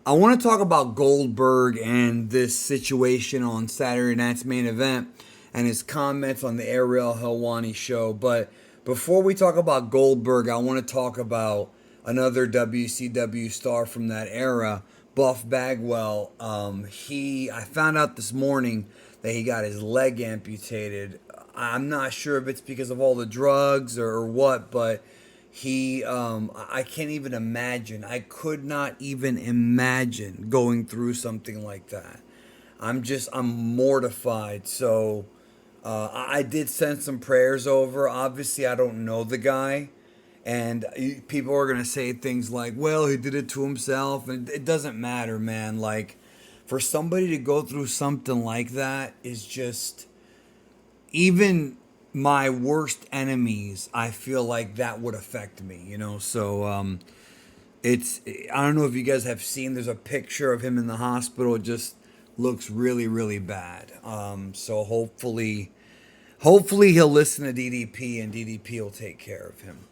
I want to talk about Goldberg and this situation on Saturday night's main event and his comments on the Ariel Helwani show. But before we talk about Goldberg, I want to talk about another WCW star from that era, Buff Bagwell. I found out this morning that he got his leg amputated. I'm not sure if it's because of all the drugs or what, but I can't even imagine. I could not even imagine going through something like that. I'm mortified. So I did send some prayers over. Obviously, I don't know the guy, and people are gonna say things like, "Well, he did it to himself," and it doesn't matter, man. Like, for somebody to go through something like that is just even my worst enemies. I feel like that would affect me, So it's I don't know if you guys have seen. There's a picture of him in the hospital. It just looks really, really bad. So hopefully he'll listen to DDP and DDP will take care of him.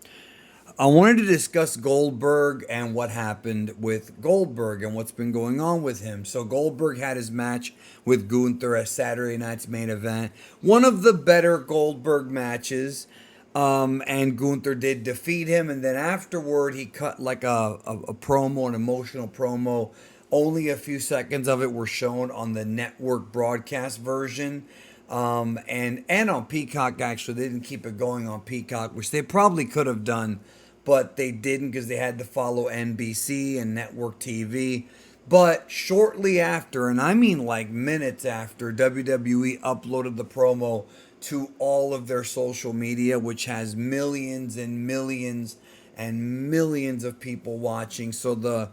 I wanted to discuss Goldberg and what happened with Goldberg and what's been going on with him. So Goldberg had his match with Gunther at Saturday night's main event. One of the better Goldberg matches. And Gunther did defeat him. And then afterward, he cut like a promo, an emotional promo. Only a few seconds of it were shown on the network broadcast version. And on Peacock, actually. They didn't keep it going on Peacock, which they probably could have done, but they didn't because they had to follow NBC and network TV. But shortly after, and I mean like minutes after, WWE uploaded the promo to all of their social media, which has millions and millions and millions of people watching. So the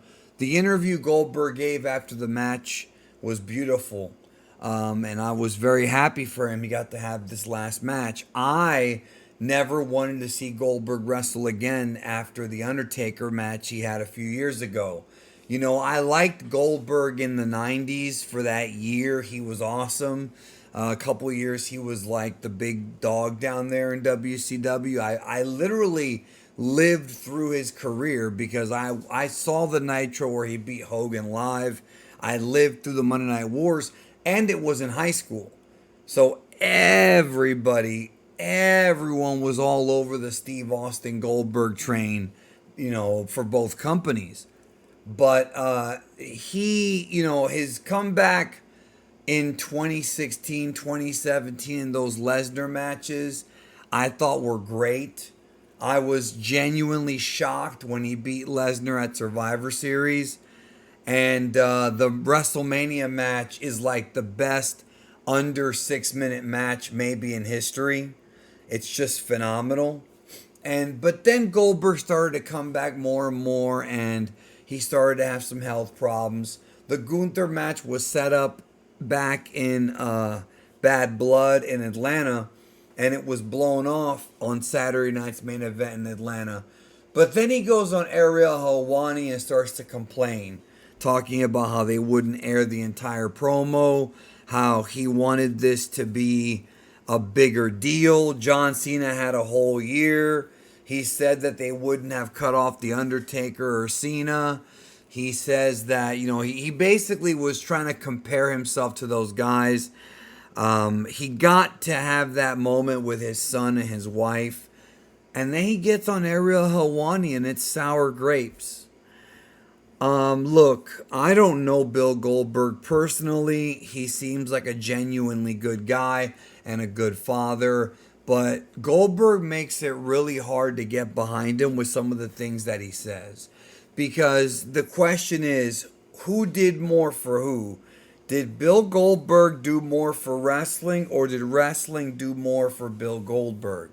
interview Goldberg gave after the match was beautiful. And I was very happy for him. He got to have this last match. I never wanted to see Goldberg wrestle again after the Undertaker match he had a few years ago. I liked Goldberg in the 90s for that year. He was awesome. A couple of years he was like the big dog down there in WCW. I literally lived through his career because I saw the Nitro where he beat Hogan live. I lived through the Monday Night Wars, and it was in high school. So everyone was all over the Steve Austin Goldberg train, for both companies. But his comeback in 2016, 2017, those Lesnar matches, I thought were great. I was genuinely shocked when he beat Lesnar at Survivor Series. And the WrestleMania match is like the best under 6 minute match maybe in history. It's just phenomenal. But then Goldberg started to come back more and more, and he started to have some health problems. The Gunther match was set up back in Bad Blood in Atlanta, and it was blown off on Saturday night's main event in Atlanta. But then he goes on Ariel Helwani and starts to complain, talking about how they wouldn't air the entire promo, how he wanted this to be a bigger deal. John Cena had a whole year. He said that they wouldn't have cut off The Undertaker or Cena. He says that, he basically was trying to compare himself to those guys. He got to have that moment with his son and his wife. And then he gets on Ariel Helwani and it's sour grapes. Look, I don't know Bill Goldberg personally. He seems like a genuinely good guy and a good father. But Goldberg makes it really hard to get behind him with some of the things that he says. Because the question is, who did more for who? Did Bill Goldberg do more for wrestling, or did wrestling do more for Bill Goldberg?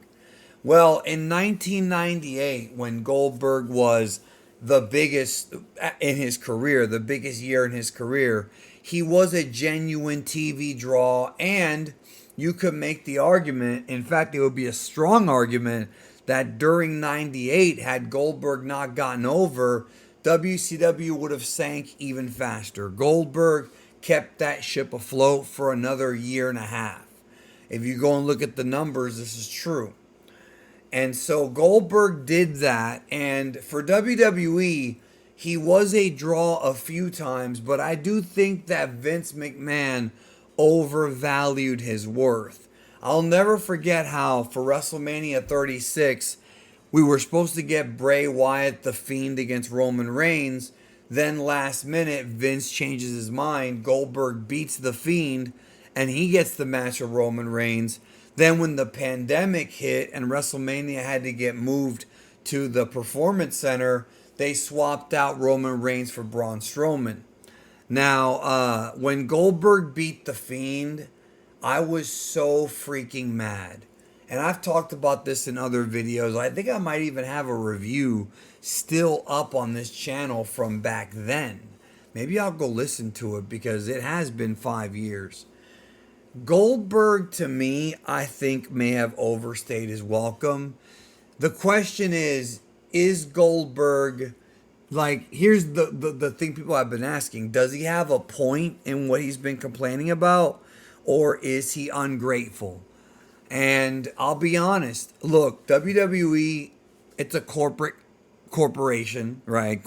Well, in 1998, when Goldberg was the biggest in his career, the biggest year in his career, he was a genuine TV draw, and you could make the argument, in fact, it would be a strong argument, that during 98, had Goldberg not gotten over, WCW would have sank even faster. Goldberg kept that ship afloat for another year and a half. If you go and look at the numbers, this is true. And so Goldberg did that. And for WWE, He was a draw a few times, but I do think that Vince McMahon overvalued his worth. I'll never forget how for WrestleMania 36, we were supposed to get Bray Wyatt the Fiend against Roman Reigns. Then last minute, Vince changes his mind. Goldberg beats the Fiend, and he gets the match of Roman Reigns. Then when the pandemic hit and WrestleMania had to get moved to the Performance Center, they swapped out Roman Reigns for Braun Strowman. Now, when Goldberg beat the Fiend, I was so freaking mad. And I've talked about this in other videos. I think I might even have a review still up on this channel from back then. Maybe I'll go listen to it because it has been 5 years. Goldberg, to me, I think may have overstayed his welcome. The question is Goldberg, like, here's the thing people have been asking. Does he have a point in what he's been complaining about? Or is he ungrateful? And I'll be honest. Look, WWE, it's a corporation, right?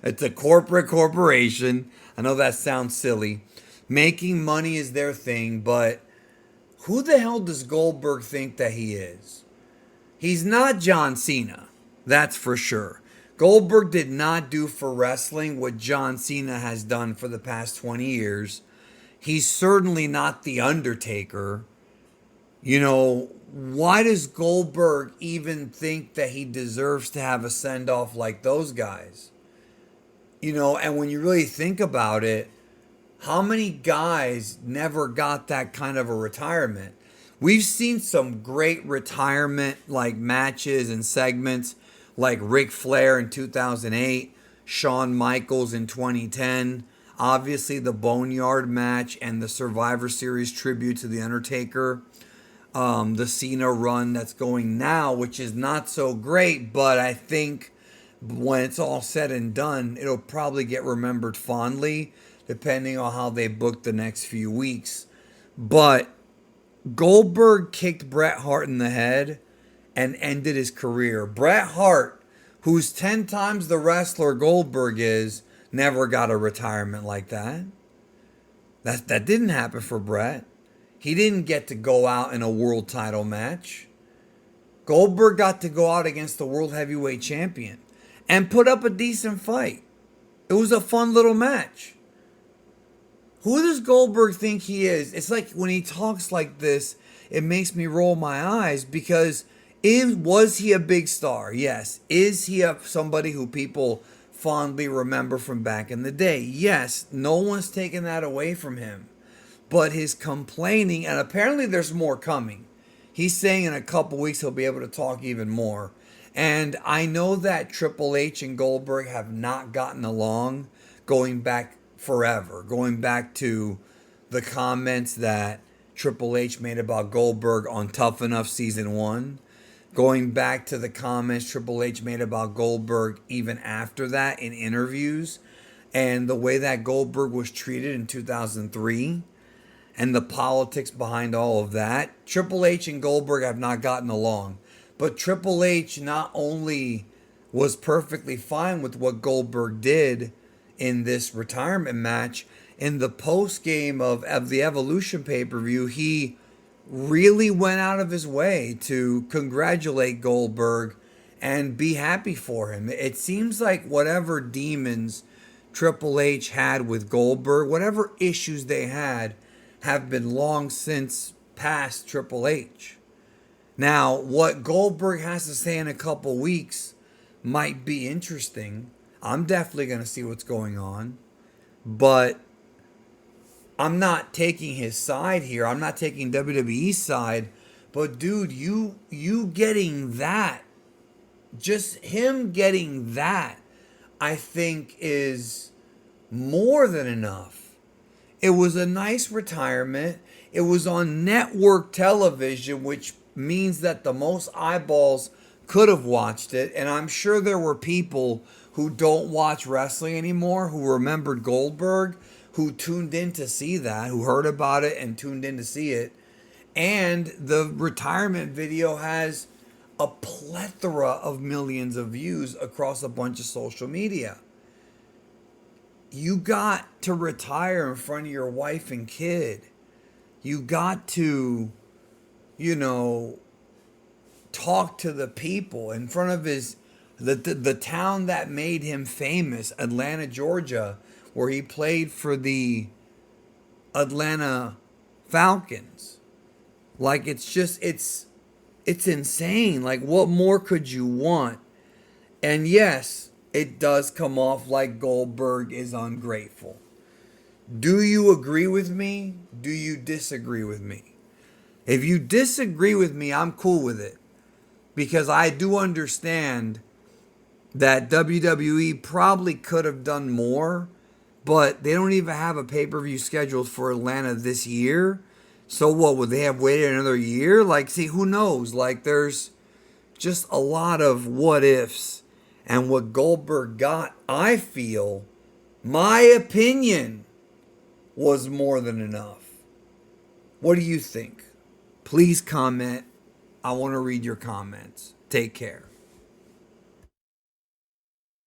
It's a corporate corporation. I know that sounds silly. Making money is their thing, but who the hell does Goldberg think that he is? He's not John Cena. That's for sure. Goldberg did not do for wrestling what John Cena has done for the past 20 years. He's certainly not The Undertaker. You know, why does Goldberg even think that he deserves to have a send-off like those guys? You know, and when you really think about it, how many guys never got that kind of a retirement? We've seen some great retirement like matches and segments like Ric Flair in 2008, Shawn Michaels in 2010, obviously the Boneyard match and the Survivor Series tribute to The Undertaker. The Cena run that's going now, which is not so great, but I think when it's all said and done, it'll probably get remembered fondly, depending on how they book the next few weeks. But Goldberg kicked Bret Hart in the head and ended his career. Bret Hart, who's 10 times the wrestler Goldberg is, never got a retirement like that. That didn't happen for Bret. He didn't get to go out in a world title match. Goldberg got to go out against the world heavyweight champion and put up a decent fight. It was a fun little match. Who does Goldberg think he is? It's like when he talks like this, it makes me roll my eyes because was he a big star? Yes. Is he somebody who people fondly remember from back in the day? Yes. No one's taken that away from him. But his complaining, and apparently there's more coming. He's saying in a couple weeks he'll be able to talk even more. And I know that Triple H and Goldberg have not gotten along going back forever. Going back to the comments that Triple H made about Goldberg on Tough Enough Season 1. Going back to the comments Triple H made about Goldberg even after that in interviews. And the way that Goldberg was treated in 2003. And the politics behind all of that. Triple H and Goldberg have not gotten along. But Triple H not only was perfectly fine with what Goldberg did in this retirement match, in the post game of the Evolution pay-per-view, he really went out of his way to congratulate Goldberg and be happy for him. It seems like whatever demons Triple H had with Goldberg, whatever issues they had, have been long since past Triple H. Now, what Goldberg has to say in a couple weeks might be interesting. I'm definitely going to see what's going on. But I'm not taking his side here. I'm not taking WWE's side. But dude, you getting that, just him getting that, I think is more than enough. It was a nice retirement. It was on network television, which means that the most eyeballs could have watched it. And I'm sure there were people who don't watch wrestling anymore who remembered Goldberg, who tuned in to see that, who heard about it and tuned in to see it. And the retirement video has a plethora of millions of views across a bunch of social media. you got to retire in front of your wife and kid. You got to, you know, talk to the people in front of the town that made him famous, Atlanta, Georgia, where he played for the Atlanta Falcons. Like it's insane. Like what more could you want? And yes, it does come off like Goldberg is ungrateful. Do you agree with me? Do you disagree with me? If you disagree with me, I'm cool with it because I do understand that WWE probably could have done more, but they don't even have a pay-per-view scheduled for Atlanta this year. So what, would they have waited another year? Like, see, who knows? Like, there's just a lot of what ifs. And what Goldberg got, I feel, my opinion, was more than enough. What do you think? Please comment. I want to read your comments. Take care.